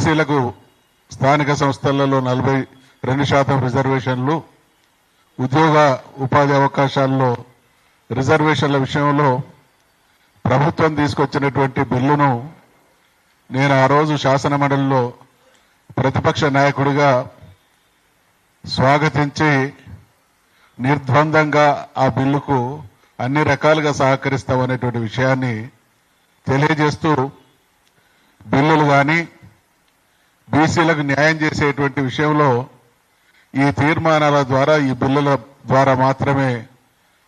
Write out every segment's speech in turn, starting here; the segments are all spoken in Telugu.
ఎస్సీలకు స్థానిక సంస్థలలో 42% రిజర్వేషన్లు, ఉద్యోగ ఉపాధి అవకాశాల్లో రిజర్వేషన్ల విషయంలో ప్రభుత్వం తీసుకొచ్చినటువంటి బిల్లును నేను ఆ రోజు శాసనమండలిలో ప్రతిపక్ష నాయకుడిగా స్వాగతించి నిర్ద్వందంగా ఆ బిల్లుకు అన్ని రకాలుగా సహకరిస్తామనేటువంటి విషయాన్ని తెలియజేస్తూ బిల్లులు కానీ బీసీలకు న్యాయం చేసేటువంటి విషయంలో ఈ తీర్మానాల ద్వారా, ఈ బిల్లుల ద్వారా మాత్రమే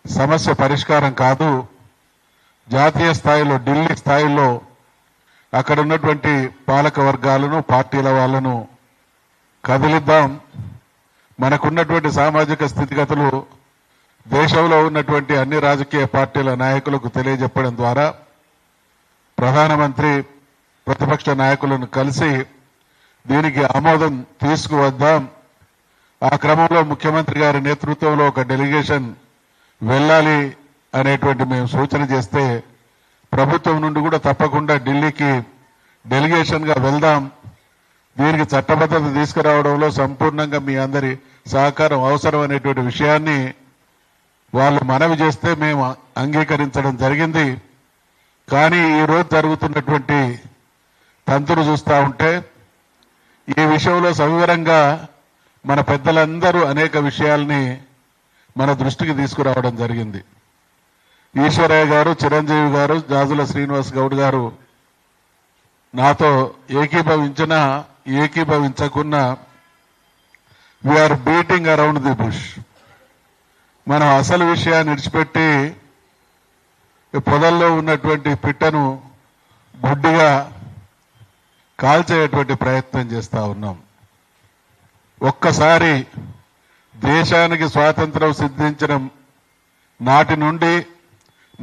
సమస్య పరిష్కారం కాదు, జాతీయ స్థాయిలో ఢిల్లీ స్థాయిలో అక్కడ ఉన్నటువంటి పాలక వర్గాలను, పార్టీల వాళ్ళను కదిలిద్దాం. మనకున్నటువంటి సామాజిక స్థితిగతులు దేశంలో ఉన్నటువంటి అన్ని రాజకీయ పార్టీల నాయకులకు తెలియజెప్పడం ద్వారా ప్రధానమంత్రి ప్రతిపక్ష నాయకులను కలిసి దీనికి ఆమోదం తీసుకువద్దాం. ఆ క్రమంలో ముఖ్యమంత్రి గారి నేతృత్వంలో ఒక డెలిగేషన్ వెళ్ళాలి అనేటువంటి మేము సూచన చేస్తే ప్రభుత్వం నుండి కూడా తప్పకుండా ఢిల్లీకి డెలిగేషన్ గా వెళ్దాం, దీనికి చట్టబద్ధత తీసుకురావడంలో సంపూర్ణంగా మీ అందరి సహకారం అవసరం అనేటువంటి విషయాన్ని వాళ్ళు మనవి చేస్తే మేము అంగీకరించడం జరిగింది. కానీ ఈరోజు జరుగుతున్నటువంటి తంతులు చూస్తూ ఉంటే ఈ విషయంలో సవివరంగా మన పెద్దలందరూ అనేక విషయాల్ని మన దృష్టికి తీసుకురావడం జరిగింది. ఈశ్వరయ్య గారు, చిరంజీవి గారు, జాజుల శ్రీనివాస్ గౌడ్ గారు నాతో ఏకీభవించినా ఏకీభవించకున్నా we are beating around the bush. మనం అసలు విషయాన్ని విడిచిపెట్టి పొదల్లో ఉన్నటువంటి పిట్టను గుడ్డిగా కాల్చేటువంటి ప్రయత్నం చేస్తా ఉన్నాం. ఒక్కసారి దేశానికి స్వాతంత్రం సిద్ధించిన నాటి నుండి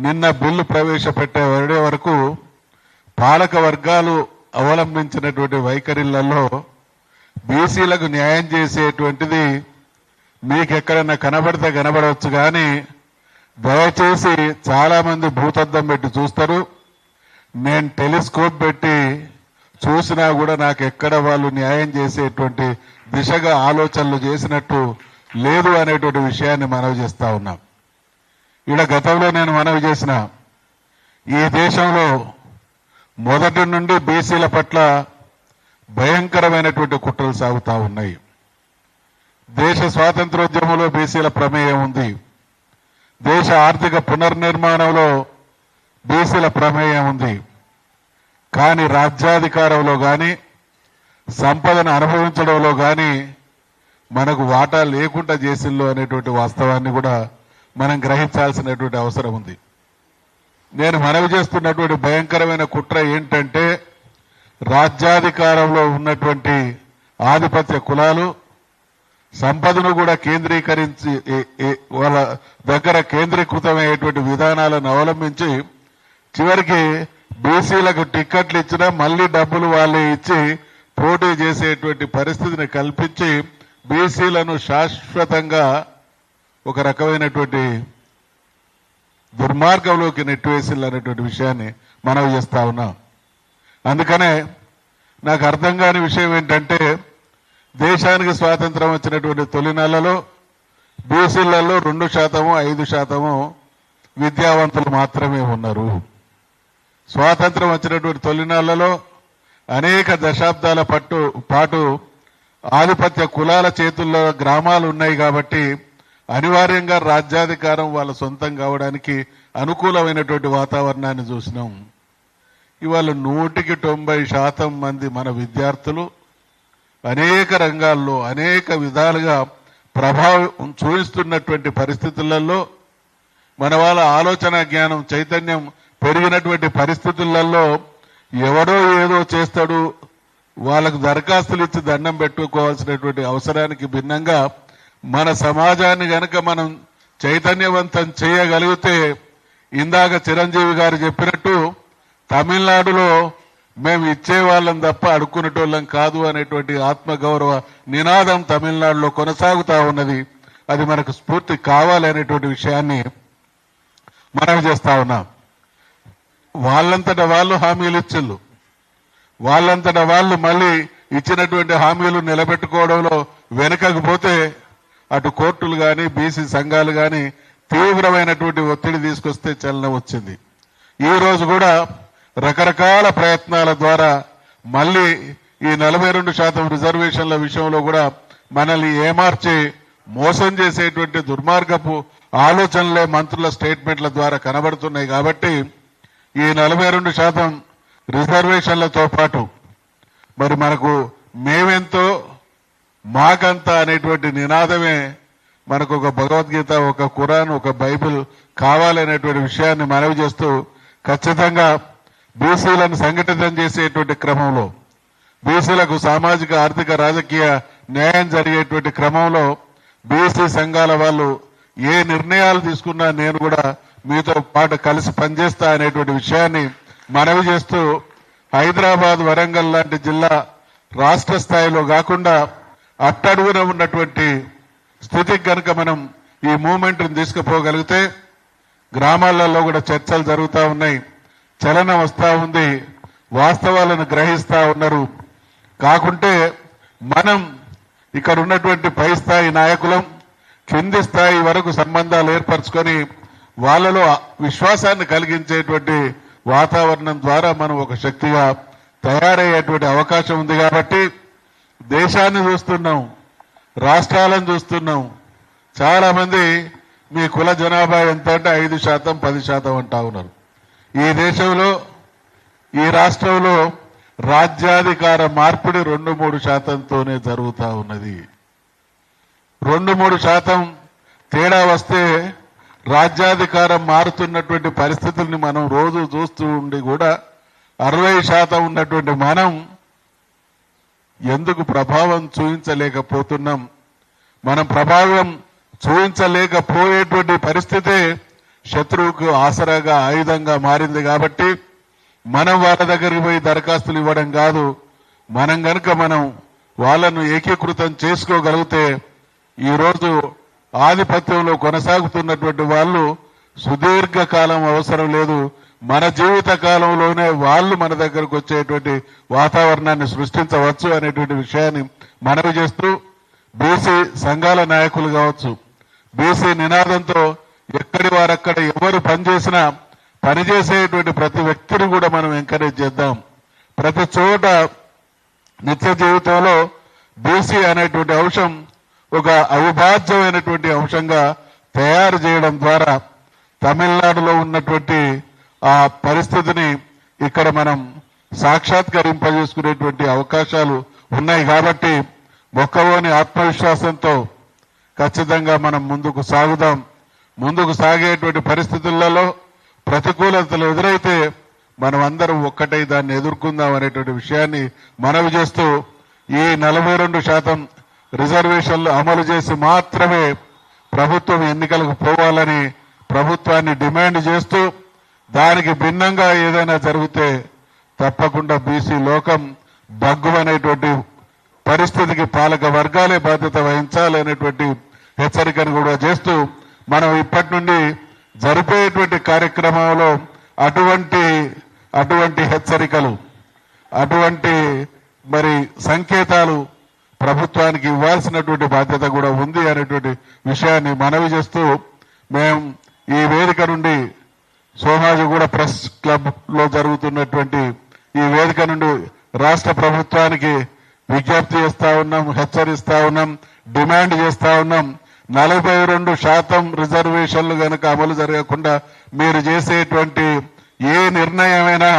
నిన్న బిల్లు ప్రవేశపెట్టే వరకు పాలక వర్గాలు అవలంబించినటువంటి వైఖరిలలో బీసీలకు న్యాయం చేసేటువంటిది మీకెక్కడన్నా కనబడితే కనబడవచ్చు, కానీ దయచేసి చాలా మంది భూతద్దం పెట్టి చూస్తారు. నేను టెలిస్కోప్ పెట్టి చూసినా కూడా నాకు ఎక్కడ వాళ్ళు న్యాయం చేసేటువంటి దిశగా ఆలోచనలు చేసినట్టు లేదు అనేటువంటి విషయాన్ని మనవి చేస్తా ఉన్నాం. ఈడ గతంలో నేను మనవి చేసిన ఈ దేశంలో మొదటి నుండి బీసీల పట్ల భయంకరమైనటువంటి కుట్రలు సాగుతా ఉన్నాయి. దేశ స్వాతంత్రోద్యమంలో బీసీల ప్రమేయం ఉంది, దేశ ఆర్థిక పునర్నిర్మాణంలో బీసీల ప్రమేయం ఉంది. కానీ రాజ్యాధికారంలో కానీ సంపదను అనుభవించడంలో కానీ మనకు వాటా లేకుండా చేసిల్లో అనేటువంటి వాస్తవాన్ని కూడా మనం గ్రహించాల్సినటువంటి అవసరం ఉంది. నేను మనవి చేస్తున్నటువంటి భయంకరమైన కుట్ర ఏంటంటే రాజ్యాధికారంలో ఉన్నటువంటి ఆధిపత్య కులాలు సంపదను కూడా కేంద్రీకరించి వాళ్ళ దగ్గర కేంద్రీకృతమయ్యేటువంటి విధానాలను అవలంబించి చివరికి బీసీలకు టిక్కెట్లు ఇచ్చినా మళ్లీ డబ్బులు వాళ్ళే ఇచ్చి పోటీ చేసేటువంటి పరిస్థితిని కల్పించి బీసీలను శాశ్వతంగా ఒక రకమైనటువంటి దుర్మార్గంలోకి నెట్టివేసిల్లనేటువంటి విషయాన్ని మనవి చేస్తా ఉన్నాం. అందుకనే నాకు అర్థం కాని విషయం ఏంటంటే దేశానికి స్వాతంత్రం వచ్చినటువంటి తొలి నెలలో బీసీలలో 2%, 5% విద్యావంతులు మాత్రమే ఉన్నారు. స్వాతంత్రం వచ్చినటువంటి తొలి నెలలో అనేక దశాబ్దాల పాటు ఆధిపత్య కులాల చేతుల్లో గ్రామాలు ఉన్నాయి కాబట్టి అనివార్యంగా రాజ్యాధికారం వాళ్ళ సొంతం కావడానికి అనుకూలమైనటువంటి వాతావరణాన్ని చూసినాం. ఇవాళ 100% మంది మన విద్యార్థులు అనేక రంగాల్లో అనేక విధాలుగా ప్రభావం చూపిస్తున్నటువంటి పరిస్థితులలో మన వాళ్ళ ఆలోచన జ్ఞానం చైతన్యం పెరిగినటువంటి పరిస్థితులలో ఎవడో ఏదో చేస్తాడు, వాళ్ళకు దరఖాస్తులు ఇచ్చి దండం పెట్టుకోవాల్సినటువంటి అవసరానికి భిన్నంగా మన సమాజాన్ని గనక మనం చైతన్యవంతం చేయగలిగితే ఇందాక చిరంజీవి గారు చెప్పినట్టు తమిళనాడులో మేము ఇచ్చేవాళ్ళం తప్ప అడుక్కునేటోళ్ళం కాదు అనేటువంటి ఆత్మగౌరవ నినాదం తమిళనాడులో కొనసాగుతా ఉన్నది. అది మనకు స్ఫూర్తి కావాలి అనేటువంటి విషయాన్ని మనం చేస్తా ఉన్నాం. వాళ్ళంతటా వాళ్ళు హామీలు ఇచ్చిళ్ళు, వాళ్ళంతటా వాళ్ళు మళ్ళీ ఇచ్చినటువంటి హామీలు నిలబెట్టుకోవడంలో వెనుకకపోతే అటు కోర్టులు కానీ బీసీ సంఘాలు కానీ తీవ్రమైనటువంటి ఒత్తిడి తీసుకొస్తే చలనం వచ్చింది. ఈ రోజు కూడా రకరకాల ప్రయత్నాల ద్వారా మళ్ళీ ఈ 42% రిజర్వేషన్ల విషయంలో కూడా మనల్ని ఏమార్చి మోసం చేసేటువంటి దుర్మార్గపు ఆలోచనలే మంత్రుల స్టేట్మెంట్ల ద్వారా కనబడుతున్నాయి. కాబట్టి ఈ 42% రిజర్వేషన్లతో పాటు మరి మనకు మేమెంతో మాకంత అనేటువంటి నినాదమే మనకు ఒక భగవద్గీత, ఒక ఖురాన్, ఒక బైబిల్ కావాలనేటువంటి విషయాన్ని మనవి చేస్తూ ఖచ్చితంగా బీసీలను సంఘటితం చేసేటువంటి క్రమంలో బీసీలకు సామాజిక ఆర్థిక రాజకీయ న్యాయం జరిగేటువంటి క్రమంలో బీసీ సంఘాల వాళ్ళు ఏ నిర్ణయాలు తీసుకున్నా నేను కూడా మీతో పాటు కలిసి పనిచేస్తా అనేటువంటి విషయాన్ని మనవి చేస్తూ హైదరాబాద్, వరంగల్ లాంటి జిల్లా రాష్ట్ర స్థాయిలో కాకుండా అట్టడుగున ఉన్నటువంటి స్థితికి కనుక మనం ఈ మూవ్మెంట్ని తీసుకుపోగలిగితే గ్రామాలలో కూడా చర్చలు జరుగుతూ ఉన్నాయి, చలనం వస్తూ ఉంది, వాస్తవాలను గ్రహిస్తా ఉన్నారు. కాకుంటే మనం ఇక్కడ ఉన్నటువంటి పై స్థాయి నాయకులం కింది స్థాయి వరకు సంబంధాలు ఏర్పరచుకొని వాళ్ళలో విశ్వాసాన్ని కలిగించేటువంటి వాతావరణం ద్వారా మనం ఒక శక్తిగా తయారయ్యేటువంటి అవకాశం ఉంది. కాబట్టి దేశాన్ని చూస్తున్నాం, రాష్ట్రాలను చూస్తున్నాం. చాలా మంది మీ కుల జనాభా ఎంత అంటే 5%, 10% అంటా ఉన్నారు. ఈ దేశంలో ఈ రాష్ట్రంలో రాజ్యాధికార మార్పిడి 2-3%తోనే జరుగుతూ ఉన్నది. 2-3% తేడా వస్తే రాజ్యాధికారం మారుతున్నటువంటి పరిస్థితుల్ని మనం రోజు చూస్తూ ఉండి కూడా 60% ఉన్నటువంటి మనం ఎందుకు ప్రభావం చూపించలేకపోతున్నాం? మనం ప్రభావం చూపించలేకపోయేటువంటి పరిస్థితే శత్రువుకు ఆసరాగా ఆయుధంగా మారింది. కాబట్టి మనం వాళ్ళ దగ్గరికి పోయి దరఖాస్తులు ఇవ్వడం కాదు, మనం వాళ్ళను ఏకీకృతం చేసుకోగలిగితే ఈరోజు ఆధిపత్యంలో కొనసాగుతున్నటువంటి వాళ్ళు సుదీర్ఘకాలం అవసరం లేదు, మన జీవిత కాలంలోనే వాళ్ళు మన దగ్గరకు వచ్చేటువంటి వాతావరణాన్ని సృష్టించవచ్చు అనేటువంటి విషయాన్ని మనవి చేస్తూ బీసీ సంఘాల నాయకులు కావచ్చు, బీసీ నినాదంతో ఎక్కడి వారక్కడ ఎవరు పనిచేసినా పనిచేసేటువంటి ప్రతి వ్యక్తిని కూడా మనం ఎంకరేజ్ చేద్దాం. ప్రతి చోట నిత్య జీవితంలో బీసీ అనేటువంటి అంశం ఒక అవిభాజ్యమైనటువంటి అంశంగా తయారు చేయడం ద్వారా తమిళనాడులో ఉన్నటువంటి ఆ పరిస్థితిని ఇక్కడ మనం సాక్షాత్కరింపజేసుకునేటువంటి అవకాశాలు ఉన్నాయి. కాబట్టి మొక్కవోని ఆత్మవిశ్వాసంతో ఖచ్చితంగా మనం ముందుకు సాగుదాం. ముందుకు సాగేటువంటి పరిస్థితులలో ప్రతికూలతలు ఎదురైతే మనం అందరం ఒక్కటై దాన్ని ఎదుర్కొందాం అనేటువంటి విషయాన్ని మనవి చేస్తూ ఈ 42% రిజర్వేషన్లు అమలు చేసి మాత్రమే ప్రభుత్వం ఎన్నికలకు పోవాలని ప్రభుత్వాన్ని డిమాండ్ చేస్తూ దానికి భిన్నంగా ఏదైనా జరిగితే తప్పకుండా బీసీ లోకం దగ్గుమనేటువంటి పరిస్థితికి పాలక వర్గాలే బాధ్యత వహించాలనేటువంటి హెచ్చరికను కూడా చేస్తూ మనం ఇప్పటి నుండి జరిపేటువంటి కార్యక్రమంలో అటువంటి హెచ్చరికలు, అటువంటి మరి సంకేతాలు ప్రభుత్వానికి ఇవ్వాల్సినటువంటి బాధ్యత కూడా ఉంది అనేటువంటి విషయాన్ని మనవి చేస్తూ మేము ఈ వేదిక నుండి సోమాజిగూడ ప్రెస్ క్లబ్ లో జరుగుతున్నటువంటి ఈ వేదిక నుండి రాష్ట్ర ప్రభుత్వానికి విజ్ఞప్తి చేస్తా ఉన్నాం, హెచ్చరిస్తా ఉన్నాం, డిమాండ్ చేస్తా ఉన్నాం. 42% రిజర్వేషన్లు కనుక అమలు జరగకుండా మీరు చేసేటువంటి ఏ నిర్ణయమైనా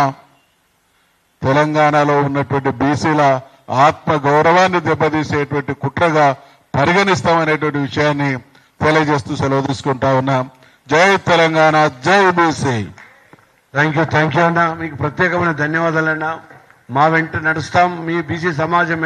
తెలంగాణలో ఉన్నటువంటి బీసీల ఆత్మ గౌరవాన్ని దెబ్బతీసేటువంటి కుట్రగా పరిగణిస్తామనేటువంటి విషయాన్ని తెలియజేస్తూ సెలవు తీసుకుంటా ఉన్నాం. జై తెలంగాణ, జై బీసీ. థ్యాంక్ యూ అన్న, మీకు ప్రత్యేకమైన ధన్యవాదాలు అన్న. మా వెంట నడుస్తాం, మీ బీసీ సమాజం